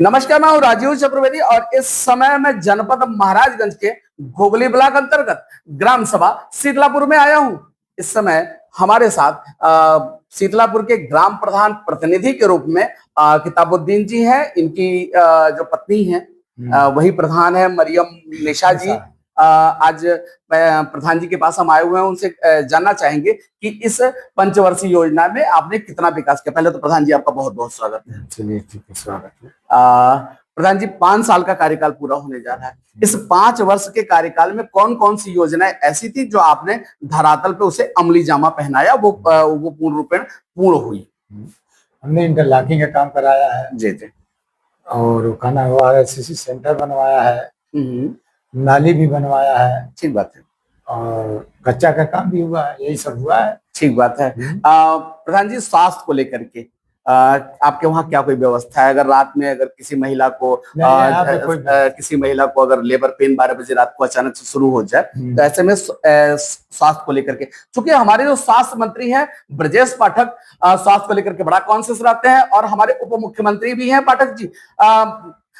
नमस्कार, मैं हूं राजीव चतुर्वेदी और इस समय मैं जनपद महाराजगंज के घोगली ब्लॉक अंतर्गत ग्राम सभा शीतलापुर में आया हूं। इस समय हमारे साथ शीतलापुर के ग्राम प्रधान प्रतिनिधि के रूप में किताबुद्दीन जी हैं। इनकी जो पत्नी है वही प्रधान है, मरियम निशा जी। आज प्रधान जी के पास हम आए हुए हैं, उनसे जानना चाहेंगे कि इस पंचवर्षीय योजना में आपने कितना विकास किया। पहले तो प्रधान जी आपका बहुत बहुत स्वागत है। चलिए, ठीक है, स्वागत है। प्रधान जी, 5 साल का कार्यकाल पूरा होने जा रहा है। इस 5 वर्ष के कार्यकाल में कौन कौन सी योजनाएं ऐसी थी जो आपने धरातल पे उसे अमली जामा पहनाया, वो पूर्ण रूपेण पूर्ण हुई? हमने इंटरलॉकिंग का काम कराया है जी जी। और खाना हुआ है, सीसी सेंटर बनवाया है, नाली भी बनवाया है। ठीक बात है। और कच्चा का काम भी हुआ है, यही सब हुआ है। ठीक बात है। प्रधान जी, स्वास्थ्य को लेकर के आपके वहाँ क्या कोई व्यवस्था है? अगर रात में अगर किसी महिला को अगर लेबर पेन 12 बजे रात को अचानक से शुरू हो जाए, तो ऐसे में स्वास्थ्य को लेकर के, चूंकि हमारे जो स्वास्थ्य मंत्री हैं ब्रजेश पाठक स्वास्थ्य को लेकर के बड़ा कॉन्शियस रहते हैं, और हमारे उप मुख्यमंत्री भी हैं पाठक जी।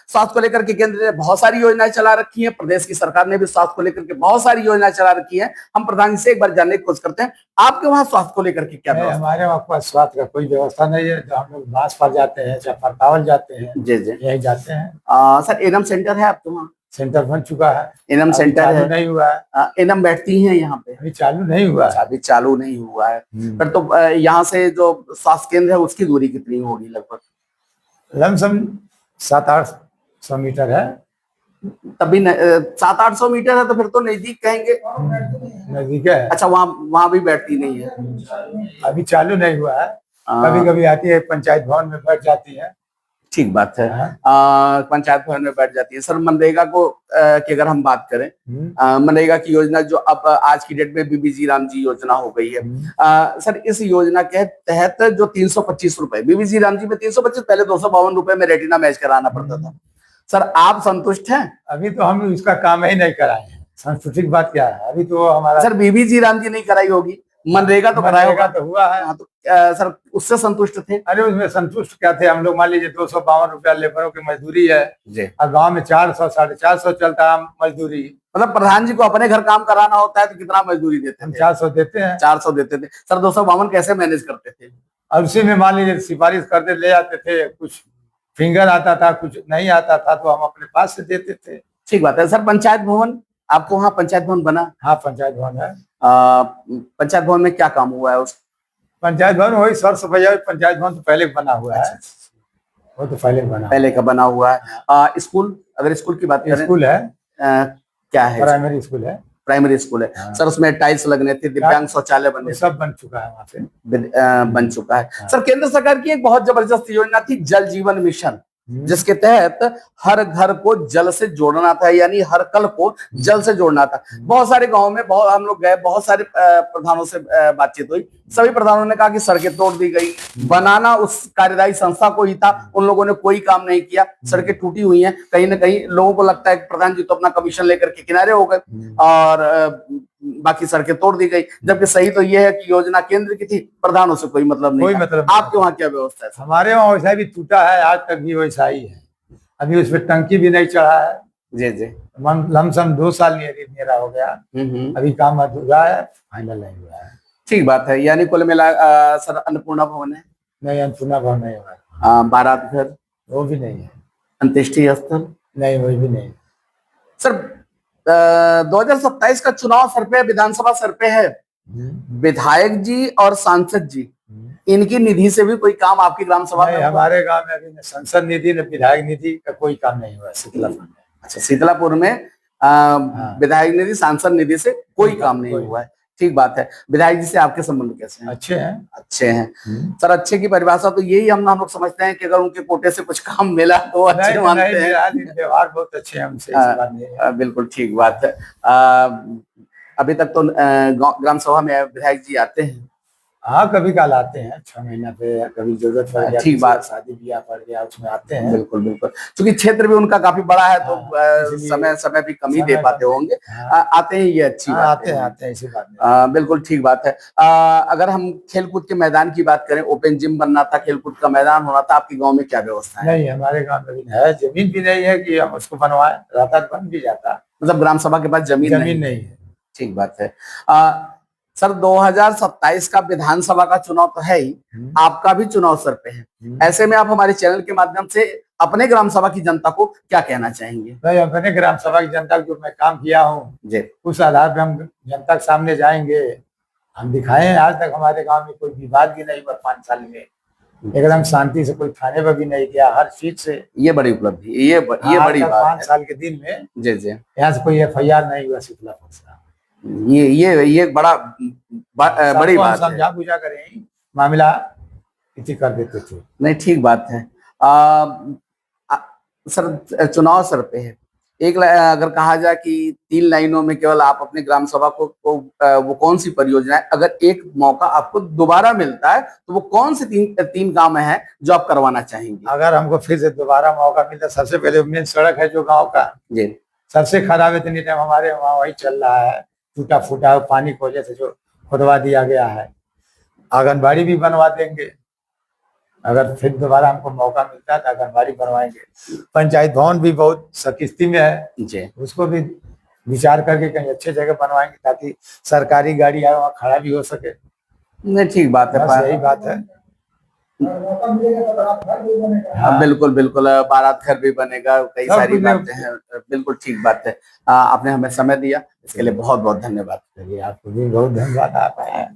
स्वास्थ्य को लेकर के केंद्र ने बहुत सारी योजनाएं चला रखी हैं, प्रदेश की सरकार ने भी स्वास्थ्य को लेकर के बहुत सारी योजनाएं चला रखी हैं। हम प्रधान जी से एक बार जानने की कोशिश करते हैं, आपके वहाँ स्वास्थ्य को लेकर के क्या व्यवस्था? हमारे वहाँ स्वास्थ्य का कोई व्यवस्था नहीं है। हम लोग बांस पर जाते हैं, चाहे परतावल जाते हैं, जी जी, यही जाते हैं। सर, एनम सेंटर है आपके वहाँ? सेंटर बन चुका है, एनम सेंटर है, नहीं हुआ है। एनम बैठती हैं यहाँ पे? अभी चालू नहीं हुआ है। अभी चालू नहीं हुआ है। पर तो यहाँ से जो स्वास्थ्य केंद्र है उसकी दूरी कितनी होगी लगभग? लमसम 700-800 मीटर है। तभी 700-800 मीटर है तो फिर तो नजदीक कहेंगे। नजदीक है। अच्छा, वहाँ भी बैठती नहीं है? अभी चालू नहीं हुआ है। कभी कभी आती है, पंचायत भवन में बैठ जाती है। ठीक बात है। पंचायत भवन में बैठ जाती है। सर, मनरेगा को की अगर हम बात करें, मनरेगा की योजना जो अब आज की डेट में बीबीजी राम जी योजना हो गई है, सर, इस योजना के तहत जो 325 रुपए बीबीजी राम जी में 325, पहले 252 रुपए में रेटिना मैच कराना पड़ता था। सर, आप संतुष्ट हैं? अभी तो हम इसका काम ही नहीं कराए हैं। संतुष्टि की बात क्या है? अभी तो हमारा सर, बीबीजी राम जी नहीं कराई होगी, मनरेगा तो कराया होगा। तो हुआ है। तो सर, उससे संतुष्ट थे? अरे उसमें संतुष्ट क्या थे हम लोग? मान लीजिए 252 रुपया लेबरों की मजदूरी है और गांव में 400 450 चलता है मजदूरी। मतलब प्रधान जी को अपने घर काम कराना होता है तो कितना मजदूरी देते हैं? 400 देते हैं। 400 देते थे। सर, 252 कैसे मैनेज करते थे? और उसी में मान लीजिए सिफारिश करते ले आते थे। कुछ फिंगर आता था, कुछ नहीं आता था, तो हम अपने पास से देते थे। ठीक बात है। सर, पंचायत भवन, आपको वहाँ पंचायत भवन बना? हाँ, पंचायत भवन है। पंचायत भवन में क्या काम हुआ है? उस पंचायत भवन वही सर सफाई। पंचायत भवन तो पहले बना हुआ है। वो तो पहले का बना हुआ है। स्कूल, अगर स्कूल की बात करें, स्कूल है। क्या है? प्राइमरी स्कूल है। प्राइमरी स्कूल है। हाँ। सर, उसमें टाइल्स लगने थे, दिव्यांग शौचालय बनने, सब बन चुका है, वहाँ पे बन चुका है। हाँ। सर, केंद्र सरकार की एक बहुत जबरदस्त योजना थी, जल जीवन मिशन, जिसके तहत हर घर को जल से जोड़ना था, यानी हर कल को जल से जोड़ना था। बहुत सारे गांवों में हम लोग गए, बहुत सारे प्रधानों से बातचीत हुई। सभी प्रधानों ने कहा कि सड़कें तोड़ दी गई, बनाना उस कार्यदायी संस्था को ही था, उन लोगों ने कोई काम नहीं किया, सड़कें टूटी हुई हैं। कहीं ना कहीं लोगों को लगता है कि प्रधान जी तो अपना कमीशन लेकर के किनारे हो गए और बाकी सड़कें तोड़ दी गई, जबकि सही तो यह है कि योजना केंद्र की थी, प्रधानों से कोई मतलब नहीं। आपके वहाँ क्या व्यवस्था है? हमारे वहाँ वैसा भी टूटा है, आज तक भी वैसा ही है। अभी उस पर टंकी भी नहीं चढ़ा है। जी जी। लमसम 2 साल मेरा हो गया। अभी काम अधूरा है, फाइनल नहीं हुआ है। ठीक बात है। यानी कुल मिला सर, अन्नपूर्णा भवन है? नहीं, अन्नपूर्णा भवन नहीं हुआ। बारात घर? वो भी नहीं है। अंत्येष्टि स्थल? नहीं, वो भी नहीं। सर, 2027 का चुनाव सर पे, विधानसभा सर पे है। विधायक जी और सांसद जी, इनकी निधि से भी कोई काम आपकी ग्राम सभा में? हमारे गांव में अभी न संसद निधि न विधायक निधि का कोई काम नहीं हुआ शीतलापुर में। अच्छा, शीतलापुर में विधायक निधि, सांसद निधि से कोई काम नहीं हुआ है। ठीक बात है। विधायक जी से आपके संबंध कैसे हैं? अच्छे हैं। अच्छे हैं। सर, अच्छे की परिभाषा तो यही हम लोग समझते हैं कि अगर उनके कोटे से कुछ काम मिला तो अच्छे मानते हैं। व्यवहार बहुत अच्छे हैं हमसे। बिल्कुल ठीक बात है। अभी तक तो ग्राम सभा में विधायक जी आते हैं, हाँ कभी काल आते हैं 6 महीना पे, कभी जरूरत पड़ गया, ठीक किसी बात। का शादी ब्याह पड़ गया, उसमें आते हैं। बिल्कुल बिल्कुल, क्योंकि क्षेत्र भी उनका काफी बड़ा है तो हाँ, इसलिए समय भी कम ही दे समय पाते कम- होंगे। हाँ, आते हैं, ये अच्छी हाँ बात है। आते हैं ऐसी बात नहीं। बिल्कुल ठीक बात है। अगर हम खेल कूद के मैदान की बात करें, ओपन जिम बनना था, खेल कूद का मैदान होना था, आपके गांव में क्या व्यवस्था है? नहीं हमारे गांव में भी है, जमीन भी नहीं है कि हम उसको बनवाए, रहता तो बन भी जाता। मतलब ग्राम सभा के पास जमीन जमीन नहीं है। ठीक बात है। सर 2027 का विधानसभा का चुनाव तो है ही, आपका भी चुनाव सर पे है। ऐसे में आप हमारे चैनल के माध्यम से अपने ग्राम सभा की जनता को क्या कहना चाहेंगे? भाई अपने ग्राम सभा की जनता को जो मैं काम किया हूँ जी, उस आधार पे हम जनता के सामने जाएंगे। हम दिखाए आज तक हमारे गांव में कोई विवाद भी नहीं हुआ 5 साल में, एकदम शांति से, कोई थाने पर भी नहीं गया, हर चीज से। ये बड़ी उपलब्धि, ये बड़ी बात 5 है। साल के दिन में जी जी, यहाँ से कोई FIR नहीं हुआ शीतलापुर से। ये बड़ी सबको हम बात है। समझा बुझा कर यही मामला इति कर देते थे। नहीं ठीक बात है। सर चुनाव सर पे है, अगर कहा जाए कि 3 लाइनों में केवल आप अपने ग्राम सभा को वो कौन सी परियोजना है, अगर एक मौका आपको दोबारा मिलता है तो वो कौन से तीन काम है जो आप करवाना चाहेंगे? अगर हमको फिर से दोबारा मौका मिलता, सबसे पहले मेन सड़क है जो गांव का जी, सबसे खराब है, इतनी टाइम हमारे वहाँ वही चल रहा है, टूटा फूटा पानी की वजह से जो खुदवा दिया गया है। आंगनबाड़ी भी बनवा देंगे, अगर फिर दोबारा हमको मौका मिलता है तो आंगनबाड़ी बनवाएंगे। पंचायत भवन भी बहुत सकिस्ती में है जी, उसको भी विचार करके कहीं अच्छे जगह बनवाएंगे ताकि सरकारी गाड़ी आए वहाँ खड़ा भी हो सके। नहीं ठीक बात है। बस यही बात है। हाँ बिल्कुल बिल्कुल, बारात घर भी बनेगा, कई सब सारी कुछ बातें हैं। बिल्कुल ठीक बात है। आपने हमें समय दिया, इसके लिए बहुत बहुत धन्यवाद। चलिए आपको भी बहुत धन्यवाद। आप आए।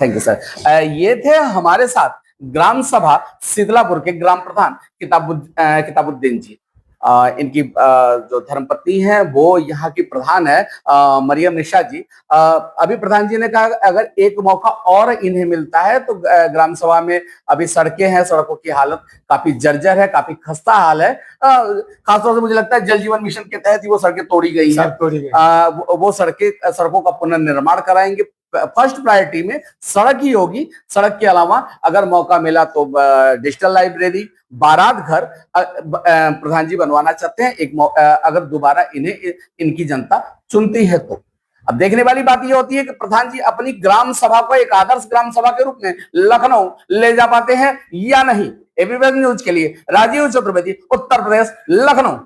Thank you sir. ये थे हमारे साथ ग्राम सभा शीतलापुर के ग्राम प्रधान किताबुद्दीन जी। इनकी जो धर्मपत्नी है वो यहाँ की प्रधान है मरियम निशा जी। अभी प्रधान जी ने कहा अगर एक मौका और इन्हें मिलता है तो ग्राम सभा में अभी सड़कें हैं, सड़कों की हालत काफी जर्जर है, काफी खस्ता हाल है। खासतौर से मुझे लगता है जल जीवन मिशन के तहत ही वो सड़कें तोड़ी गई हैं। वो सड़कों का पुनर्निर्माण कराएंगे। फर्स्ट प्रायोरिटी में सड़क ही होगी। सड़क के अलावा अगर मौका मिला तो डिजिटल लाइब्रेरी, बारात घर प्रधान जी बनवाना चाहते हैं अगर दोबारा इनकी जनता चुनती है तो। अब देखने वाली बात यह होती है कि प्रधान जी अपनी ग्राम सभा को एक आदर्श ग्राम सभा के रूप में लखनऊ ले जा पाते हैं या नहीं। एबीपी न्यूज के लिए राजीव चतुर्वेदी, उत्तर प्रदेश, लखनऊ।